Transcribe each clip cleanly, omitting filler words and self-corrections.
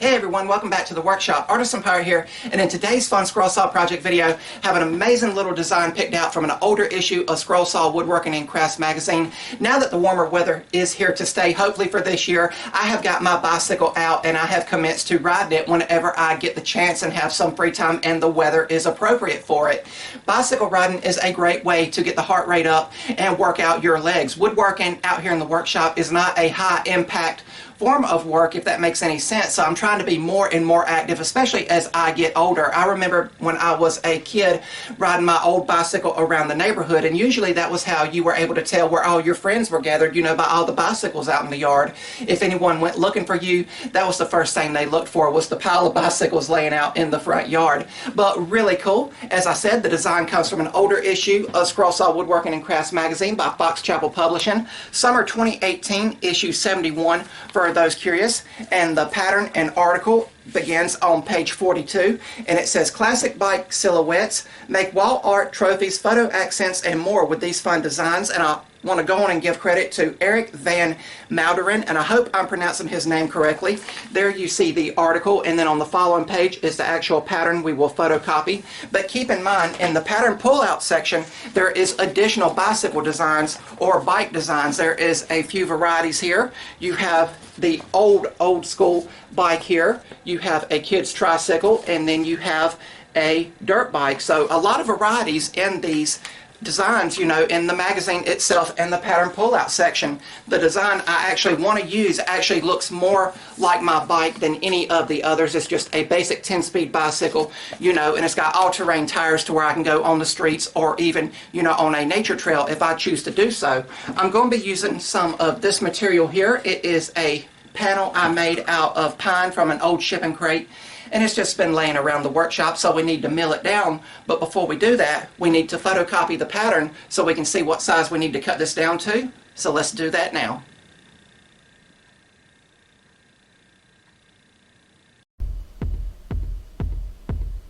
Hey everyone, welcome back to the workshop. Artisan Pirate here, and in today's fun scroll saw project video, have an amazing little design picked out from an older issue of Scroll Saw Woodworking and Crafts magazine. Now that the warmer weather is here to stay, hopefully for this year, I have got my bicycle out and I have commenced to ride it whenever I get the chance and have some free time and the weather is appropriate for it. Bicycle riding is a great way to get the heart rate up and work out your legs. Woodworking out here in the workshop is not a high impact form of work, if that makes any sense, so I'm trying to be more and more active, especially as I get older. I remember when I was a kid riding my old bicycle around the neighborhood, and usually that was how you were able to tell where all your friends were gathered, you know, by all the bicycles out in the yard. If anyone went looking for you, that was the first thing they looked for, was the pile of bicycles laying out in the front yard. But really cool. As I said, the design comes from an older issue of Scroll Saw Woodworking and Crafts magazine by Fox Chapel Publishing, summer 2018, issue 71 for those curious, and the pattern and article begins on page 42, and it says, classic bike silhouettes, make wall art, trophies, photo accents, and more with these fun designs. And I want to go on and give credit to Eric Van Mouderen, and I hope I'm pronouncing his name correctly. There you see the article, and then on the following page is the actual pattern we will photocopy. But keep in mind, in the pattern pull-out section, there is additional bicycle designs or bike designs. There is a few varieties here. You have the old school bike here, you have a kid's tricycle, and then you have a dirt bike. So a lot of varieties in these designs, you know, in the magazine itself and the pattern pull-out section. The design I actually want to use actually looks more like my bike than any of the others. It's just a basic 10-speed bicycle, you know, and it's got all-terrain tires to where I can go on the streets or even, you know, on a nature trail if I choose to do so. I'm going to be using some of this material here. It is a panel I made out of pine from an old shipping crate, and it's just been laying around the workshop, so we need to mill it down. But before we do that, we need to photocopy the pattern so we can see what size we need to cut this down to. So let's do that now.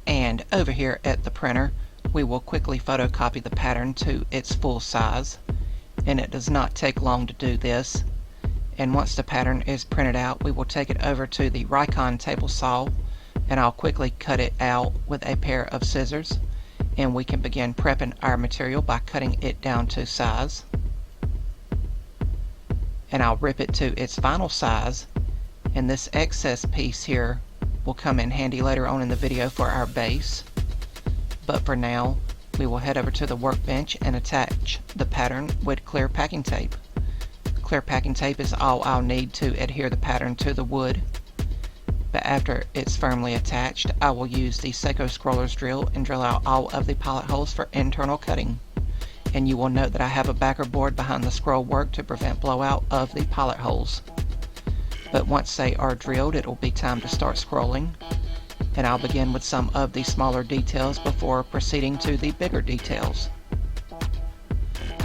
And over here at the printer, we will quickly photocopy the pattern to its full size, and it does not take long to do this. And once the pattern is printed out, we will take it over to the Rikon table saw, and I'll quickly cut it out with a pair of scissors, and we can begin prepping our material by cutting it down to size. And I'll rip it to its final size, and this excess piece here will come in handy later on in the video for our base. But for now, we will head over to the workbench and attach the pattern with clear packing tape. Clear packing tape is all I'll need to adhere the pattern to the wood. But after it's firmly attached, I will use the Seiko Scroller's drill and drill out all of the pilot holes for internal cutting. And you will note that I have a backer board behind the scroll work to prevent blowout of the pilot holes. But once they are drilled, it will be time to start scrolling. And I'll begin with some of the smaller details before proceeding to the bigger details.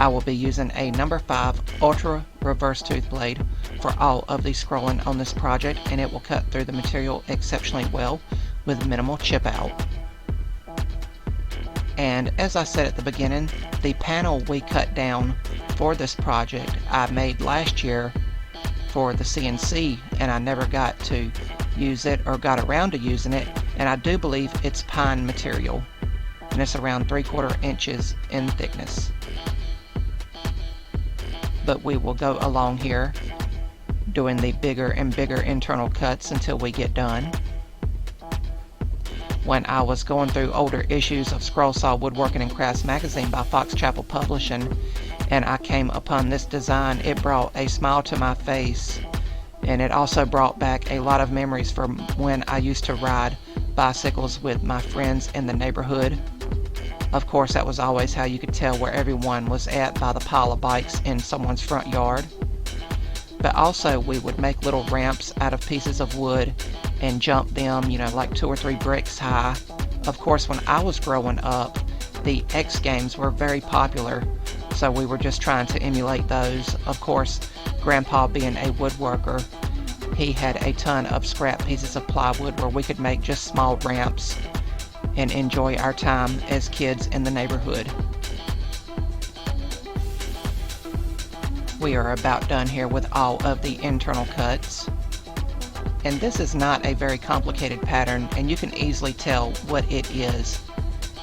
I will be using a number 5 Ultra reverse tooth blade for all of the scrolling on this project, and it will cut through the material exceptionally well with minimal chip out. And as I said at the beginning, the panel we cut down for this project I made last year for the CNC, and I never got to use it or got around to using it, and I do believe it's pine material, and it's around 3/4 inches in thickness. But we will go along here doing the bigger and bigger internal cuts until we get done. When I was going through older issues of Scroll Saw Woodworking and Crafts magazine by Fox Chapel Publishing, and I came upon this design, it brought a smile to my face, and it also brought back a lot of memories from when I used to ride bicycles with my friends in the neighborhood. Of course, that was always how you could tell where everyone was at, by the pile of bikes in someone's front yard. But also, we would make little ramps out of pieces of wood and jump them, you know, like 2 or 3 bricks high. Of course, when I was growing up, the X Games were very popular, so we were just trying to emulate those. Of course, Grandpa being a woodworker, he had a ton of scrap pieces of plywood where we could make just small ramps and enjoy our time as kids in the neighborhood. We are about done here with all of the internal cuts. And this is not a very complicated pattern, and you can easily tell what it is,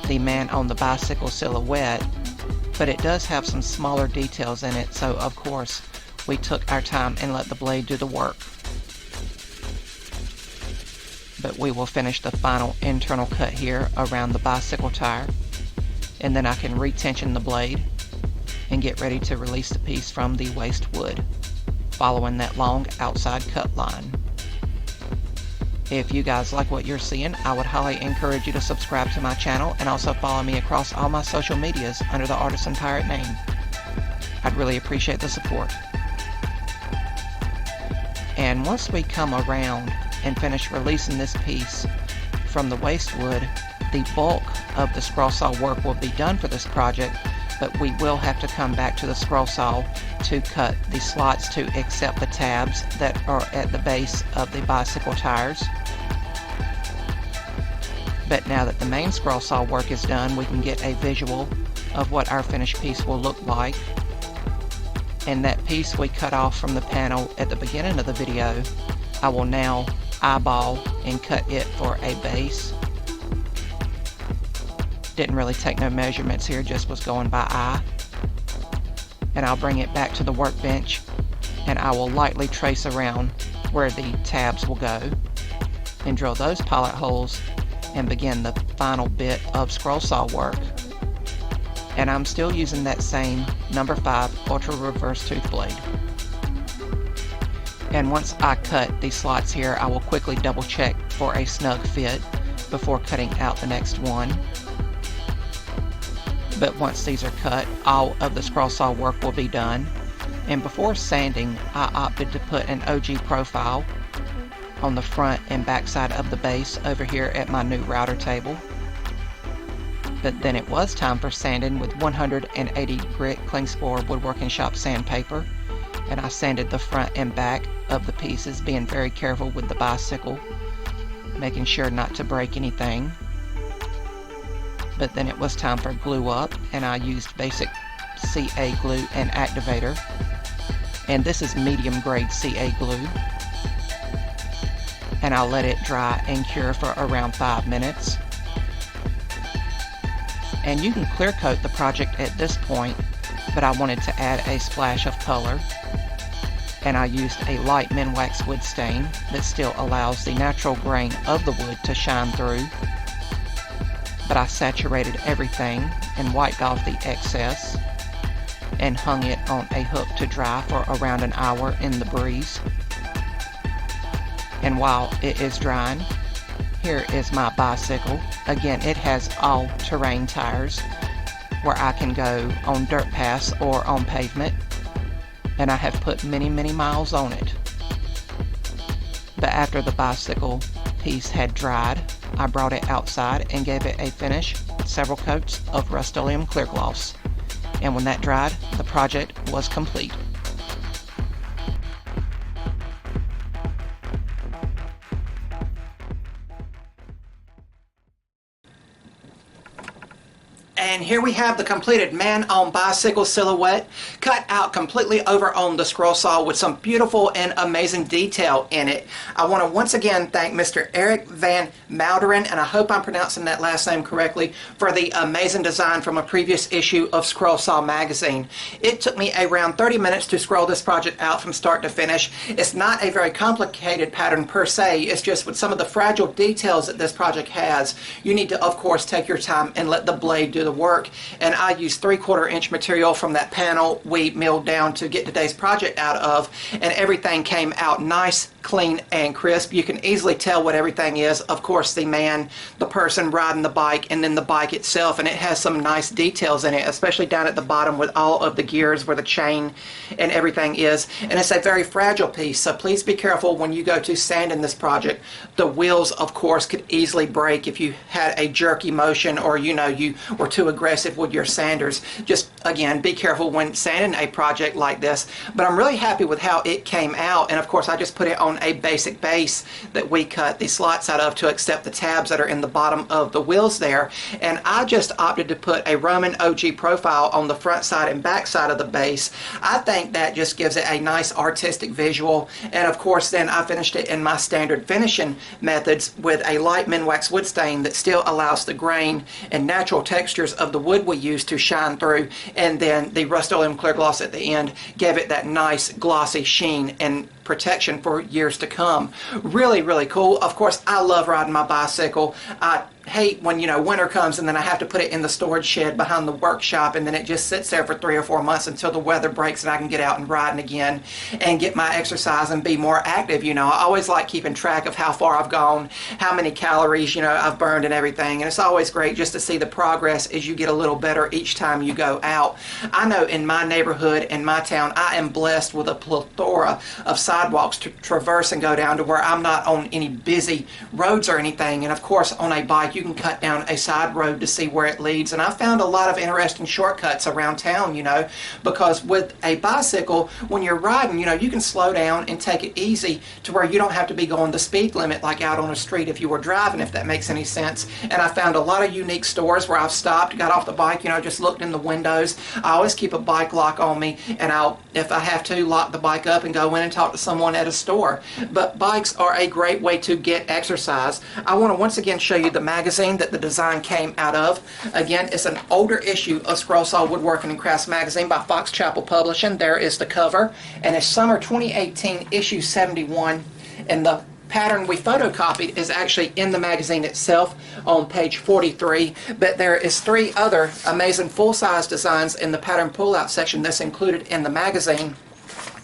the man on the bicycle silhouette, but it does have some smaller details in it, so of course we took our time and let the blade do the work. But we will finish the final internal cut here around the bicycle tire, and then I can retension the blade and get ready to release the piece from the waste wood, following that long outside cut line. If you guys like what you're seeing, I would highly encourage you to subscribe to my channel and also follow me across all my social medias under the Artisan Pirate name. I'd really appreciate the support. And once we come around and finish releasing this piece from the waste wood, the bulk of the scroll saw work will be done for this project, but we will have to come back to the scroll saw to cut the slots to accept the tabs that are at the base of the bicycle tires. But now that the main scroll saw work is done, we can get a visual of what our finished piece will look like. And that piece we cut off from the panel at the beginning of the video, I will now eyeball and cut it for a base. Didn't really take no measurements here, just was going by eye. And I'll bring it back to the workbench and I will lightly trace around where the tabs will go and drill those pilot holes and begin the final bit of scroll saw work. And I'm still using that same number 5 ultra reverse tooth blade. And once I cut these slots here, I will quickly double check for a snug fit before cutting out the next one. But once these are cut, all of the scroll saw work will be done. And before sanding, I opted to put an OG profile on the front and back side of the base over here at my new router table. But then it was time for sanding with 180 grit Klingspor Woodworking Shop sandpaper, and I sanded the front and back of the pieces, being very careful with the bicycle, making sure not to break anything. But then it was time for glue up, and I used basic CA glue and activator, and this is medium grade CA glue, and I'll let it dry and cure for around 5 minutes. And you can clear coat the project at this point, but I wanted to add a splash of color, and I used a light Minwax wood stain that still allows the natural grain of the wood to shine through. But I saturated everything and wiped off the excess and hung it on a hook to dry for around an hour in the breeze. And while it is drying, here is my bicycle. Again, it has all-terrain tires where I can go on dirt paths or on pavement, and I have put many miles on it. But after the bicycle piece had dried, I brought it outside and gave it a finish with several coats of Rust-Oleum clear gloss. And when that dried, the project was complete. And here we have the completed man on bicycle silhouette, cut out completely over on the scroll saw with some beautiful and amazing detail in it. I want to once again thank Mr. Eric Van Mouderen, and I hope I'm pronouncing that last name correctly, for the amazing design from a previous issue of Scroll Saw magazine. It took me around 30 minutes to scroll this project out from start to finish. It's not a very complicated pattern per se, it's just with some of the fragile details that this project has, you need to of course take your time and let the blade do the work. And I used 3/4 inch material from that panel we milled down to get today's project out of, and everything came out nice, clean, and crisp. You can easily tell what everything is. Of course, the man, the person riding the bike, and then the bike itself, and it has some nice details in it, especially down at the bottom with all of the gears where the chain and everything is. And it's a very fragile piece, so please be careful when you go to sand in this project. The wheels, of course, could easily break if you had a jerky motion, or you were too aggressive with your sanders. Just again, be careful when sanding a project like this, but I'm really happy with how it came out. And of course I just put it on a basic base that we cut the slots out of to accept the tabs that are in the bottom of the wheels there. And I just opted to put a Roman OG profile on the front side and back side of the base. I think that just gives it a nice artistic visual. And of course then I finished it in my standard finishing methods with a light Minwax wood stain that still allows the grain and natural textures of the wood we use to shine through, and then the Rust-Oleum clear gloss at the end gave it that nice glossy sheen and protection for years to come. Really, really cool. Of course, I love riding my bicycle. I hate when, you know, winter comes and then I have to put it in the storage shed behind the workshop, and then it just sits there for 3 or 4 months until the weather breaks and I can get out and riding again and get my exercise and be more active. You know, I always like keeping track of how far I've gone, how many calories, you know, I've burned and everything. And it's always great just to see the progress as you get a little better each time you go out. I know in my neighborhood, in my town, I am blessed with a plethora of sidewalks to traverse and go down to where I'm not on any busy roads or anything. And of course on a bike you can cut down a side road to see where it leads, and I found a lot of interesting shortcuts around town, you know, because with a bicycle, when you're riding, you know, you can slow down and take it easy to where you don't have to be going the speed limit like out on the street if you were driving, if that makes any sense. And I found a lot of unique stores where I've stopped, got off the bike, you know, just looked in the windows. I always keep a bike lock on me, and I'll, if I have to, lock the bike up and go in and talk to someone at a store. But bikes are a great way to get exercise. I want to once again show you the magazine that the design came out of. Again, it's an older issue of Scroll Saw Woodworking and Crafts magazine by Fox Chapel Publishing. There is the cover, and it's summer 2018, issue 71, and the pattern we photocopied is actually in the magazine itself on page 43, but there is 3 other amazing full-size designs in the pattern pull-out section that's included in the magazine.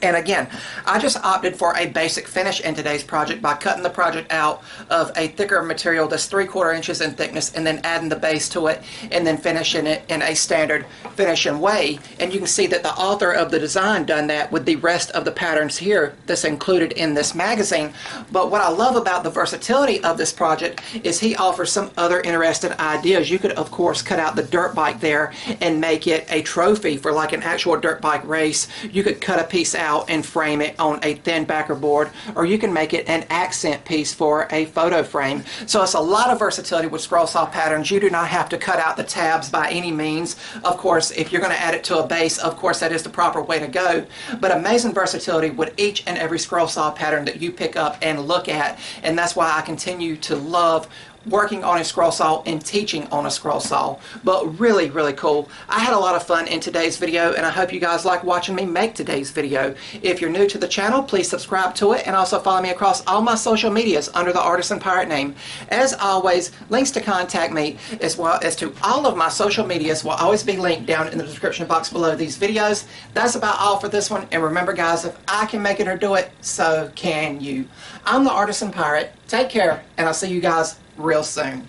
And again, I just opted for a basic finish in today's project by cutting the project out of a thicker material that's 3/4 inches in thickness, and then adding the base to it, and then finishing it in a standard finishing way. And you can see that the author of the design done that with the rest of the patterns here that's included in this magazine. But what I love about the versatility of this project is he offers some other interesting ideas. You could of course cut out the dirt bike there and make it a trophy for like an actual dirt bike race. You could cut a piece out and frame it on a thin backer board, or you can make it an accent piece for a photo frame. So it's a lot of versatility with scroll saw patterns. You do not have to cut out the tabs by any means. Of course, if you're going to add it to a base, of course that is the proper way to go, but amazing versatility with each and every scroll saw pattern that you pick up and look at. And that's why I continue to love working on a scroll saw and teaching on a scroll saw. But really, really cool. I had a lot of fun in today's video, and I hope you guys like watching me make today's video. If you're new to the channel, please subscribe to it, and also follow me across all my social medias under the Artisan Pirate name. As always, links to contact me as well as to all of my social medias will always be linked down in the description box below these videos. That's about all for this one, and remember guys, if I can make it or do it, so can you. I'm the Artisan Pirate. Take care, and I'll see you guys real soon.